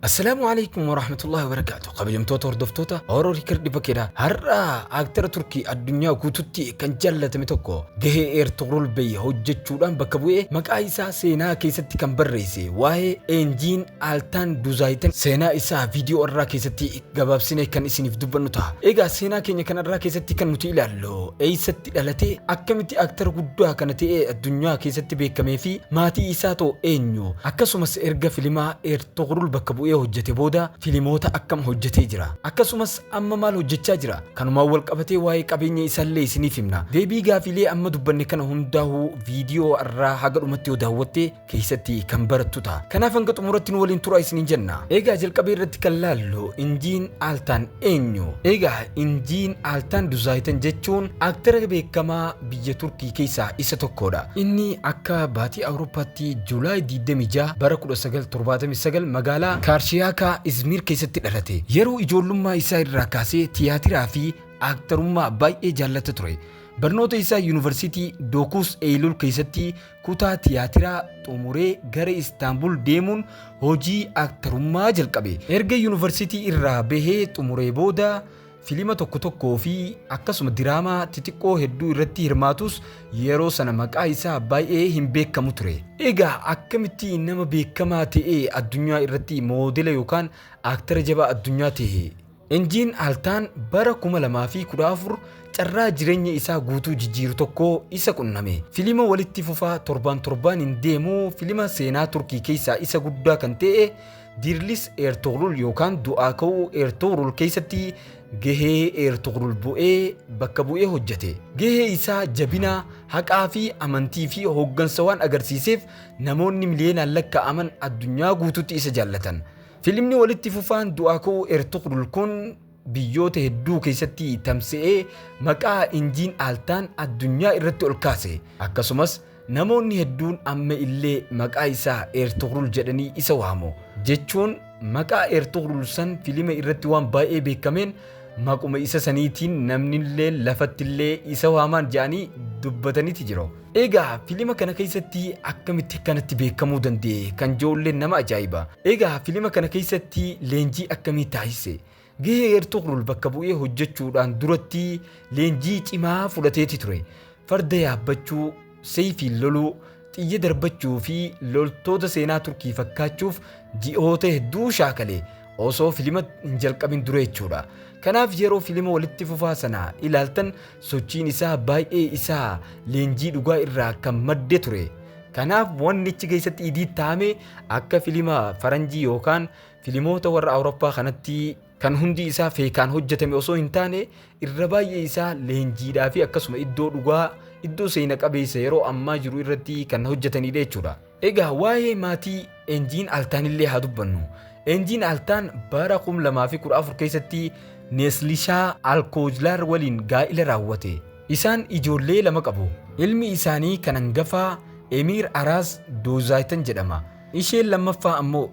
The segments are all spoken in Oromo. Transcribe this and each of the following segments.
السلام عليكم ورحمة الله وبركاته. قبل توتور دفتوتا أورو ريكرد بكرة هرّا أكتر تركي الدنيا كوتوتي كان جلة متوكو جه إرتغرل بي هوجة شوران بكبوي مكايسا سينا كيستي كان بريسي واه إنجين آلتان دوزايتن سينا إسا فيديو الرا كيستي جباب سينا كان إسني في دبر نوتا إيجا سينا كيني كان الرا كيستي كان نتيلا له أي ستي لالتي أكمتي أكتر قدوها كانت الدنيا كيستي بكمي في ماتي إساتو إنيو أكسومس إرجع فيلما إرتغرل بكبوي hojjete booda filimoota akkam hojjetee jira akkasumas amma maal hojjechaa jira kanuma wal qabatee waa'ee qabeenya isaallee isiniif himna deebii gaafilee amma dubbanne kana hundaa'u viidiyoo irraa haga dhumatti yoo daawwatte keessatti kan barattu ta'a kanaaf hanga xumuratti nu waliin turaa isiniin jenna eegaa jalqabee irratti kan laallu injiin aaltaan eenyu eegaa injiin aaltaan duzaayitan jechuun aktara beekamaa biyya turkii keessaa isa tokkodha inni akka baatii awurooppaatti juulaay 26 bara 1979 magaalaa Karshiyaaka Izmir keessatti dhalate yeroo ijoollummaa isaa irraa kaasee tiyaatiraa fi aktarummaa baay'ee jaallata ture barnoota isaa yuunivarsiitii Dokuus Eylul keessatti kutaa tiyaatiraa xumuree gara Istaanbul deemuun hojii aktarummaa jalqabe erga yuunivarsiitii irraa bahee xumuree booda filima tokko fi akkasuma diraamaa xixiqqoo hedduu irratti hirmaatus yeroo sana maqaa isaa baay'ee hin beekamu ture egaa akkamitti nama beekamaa ta'ee addunyaa irratti moodela yookaan aktara jabaa addunyaa ta'e injiin aaltaan bara 2014 carraa jireenya isaa guutuu jijjiiru tokko isa qunname filima walitti fufaa torbaan hin deemu filima seenaa turkii keessaa isa guddaa kan ta'e Dirlis Ertuğrul yookaan du'aa ka'uu Ertuğrul keessatti gahee Ertuğrul bu'ee bakka bu'ee hojjete gahee isaa jabina haqaa fi amantii fi hooggansa waan agarsiiseef namoonni miliyoonaan lakkaa'aman addunyaa guutuutti isa jaallatan filimni walitti fufaan du'aa ka'uu Ertuğrul kun biyyoota hedduu keessatti tamsa'ee maqaa injiin aaltaan addunyaa irratti ol kaase akkasumas namoonni hedduun amma illee maqaa isaa Ertuğrul jedhanii isa waamu jechuun maqaa Ertuğrul san filima irratti waan baay'ee beekameen maquma isa saniitiin namnillee lafattillee isa waamaan jedhanii dubbataniiti jiru egaa filima kana keessatti akkamitti kanatti beekamuu danda'e kan ijoollee nama ajaa'iba egaa filima kana keessatti leenjii akkamii taasise gahee Ertuğrul bakka bu'ee hojjechuudhaan duratti leenjii cimaa fudhateeti ture farda yaabbachuu seeyfii loluu xiyya darbachuu fi loltoota seenaa turkii fakkaachuuf ji'oota hedduu shaakale osoo filima hin jalqabin dura jechuudha kanaaf yeroo filima walitti fufaa sana ilaaltan sochiin isaa baay'ee isaa leenjii dhugaa irraa kan madde ture kanaaf wanni achi keessatti idii taame akka filima faranjii yookaan filimoota warra awurooppaa kanatti kan hundi isaa feekaan hojjetame osoo hin taane irra baay'ee isaa leenjiidhaa fi akkasuma iddoo dhugaa iddoo seena qabeessa yeroo ammaa jiru irratti kan hojjetanidha jechuudha egaa waa'ee maatii injiin aaltaan illee haa dubbannu injiin aaltaan bara 2014 keessatti Neslishaa Alkoojlaar waliin gaa'ila raawwate isaan ijoollee lama qabu ilmi isaanii kan hangafaa Emir Aras Duzaayitan jedhama isheen lammaffaa ammoo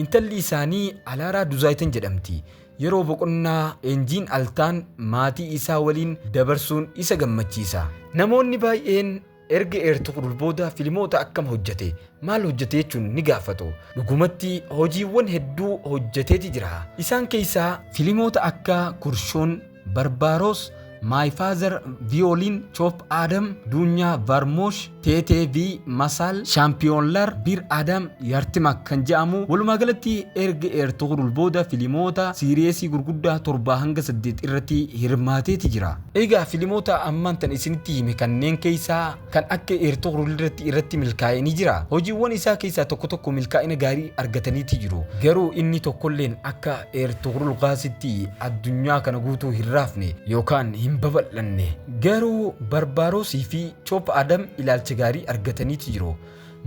intalli isaanii Alaaraa Duzaayitan jedhamti yeroo boqonnaa injiin aaltaan maatii isaa waliin dabarsuun isa gammachiisa namoonni baay'een erga Ertuğrul booda filimoota akkam hojjete maal hojjete jechuun ni gaafatu dhugumatti hojiiwwan hedduu hojjeteeti jira isaan keessaa filimoota akka Kurshoon Barbaaros My Father Violin Chop Adam Dunya Varmosh TTV Masal Championlar Bir Adam Yartimak kan jedhamu walumaa galatti erga Ertuğrul booda filimoota siiriyeesii gurguddaa 7 hanga 8 irratti hirmaateeti jira egaa filimoota ammaan tan isinitti hime kanneen keessaa kan akka Ertuğrul irratti milkaa'anii jira hojiiwwan isaa keessaa tokko milkaa'ina gaarii argataniiti jiru garuu inni tokkolleen akka Ertuğrul gaasitti addunyaa kana guutuu hin raafne yookaan hin babal'anne garuu Barbaarosii fi Chop Adam ilaalcha gaarii argataniiti jiru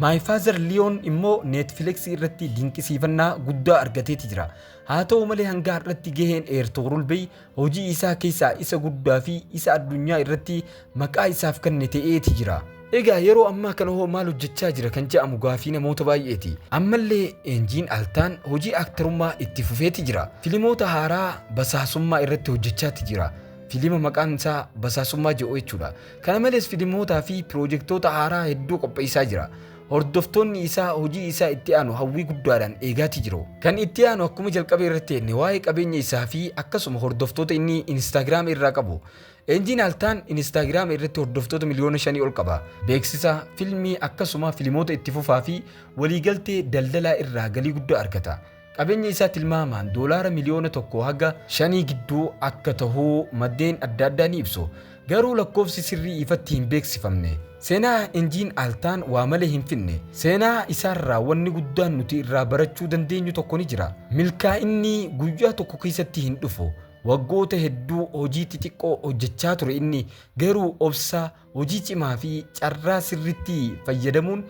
My Father Leon immoo Netflix irratti dinqisiifannaa guddaa argateeti jira haa ta'u malee hanga har'atti gaheen Ertuğrul Bey hojii isaa keessaa isa guddaa fi isa addunyaa irratti maqaa isaaf kenne ta'eeti jira egaa yeroo ammaa kana hoo maal hojjechaa jira kan jedhamu gaafii namoota baay'eeti ammallee injiin aaltaan hojii aktarummaa itti fufeeti jira filimoota haaraa basaasummaa irratti hojjechaati jira filima maqaan isaa basaasummaa jedhu jechuudha kana malees filimootaa fi piroojeektoota haaraa hedduu qopheessaa jira hordoftoonni isaa hojii isaa itti aanu hawwii guddaadhaan eegaati jiru. Kan itti aanu akkuma jalqabee irratti waa'ee qabeenya isaa fi akkasuma hordoftoota inni Instagram irraa qabu. Enjiin Altaan Instagram irratti hordoftoota miliyoona 5 ol qaba. Beeksisa, filmii akkasuma filmoota itti fufaa fi waliigaltee daldalaa irraa galii guddaa argata. Qabeenya isaa tilmaamaan doolaara miliyoona 1 haga 5 gidduu akka tahuu maddeen adda addaa ni ibsu. Garuu lakkoofsi sirrii ifatti hin beeksifamne. Seenaa Enjiin Altaan waa malee hin finne. Seenaa isaarraa wanni guddaan nuti irraa barachuu dandeenyu tokko ni jira. Milkaa'inni guyyaa tokko keessatti hin dhufu. Waggoota hedduu hojii xixiqqoo hojjechaa ture inni garuu obsa, hojii cimaa fi carraa sirriitti fayyadamuun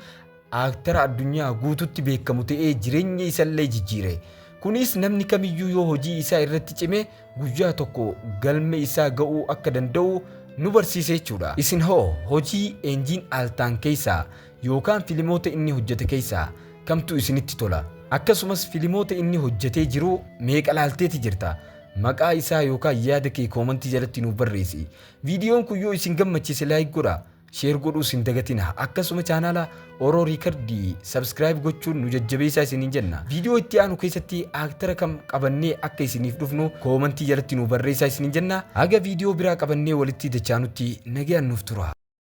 aktara addunyaa guututti beekamu ta'ee jireenya isaallee jijjiire. Kunis namni kamiyyuu yoo hojii isaa irratti cime guyyaa tokko galma isaa ga'uu akka danda'u nu barsiise jechuudha. Isin hoo hojii Enjiin Altaan keessaa yookaan filmoota inni hojjete keessaa kamtu isinitti tola? Akkasumas filmoota inni hojjetee jiru meeqa laalteeti jirta? Maqaa isaa yookaan yaada kee koomentii jalatti nuuf barreessi. Viidiyoon kun yoo isin gammachiise laayik godha, sheer godhuus hin dagatina. Akkasuma chaanaala Oromoo Riikardii sabskiraayib gochuun nu jajjabeessaa isiniin jenna. Viidiyoo itti aanu keessatti aktara kam qabannee akka isiniif dhufnu koomentii jalatti nuuf barreessaa isiniin jenna. Haga viidiyoo biraa qabannee walitti dachaanutti nagayaan nuuf tura.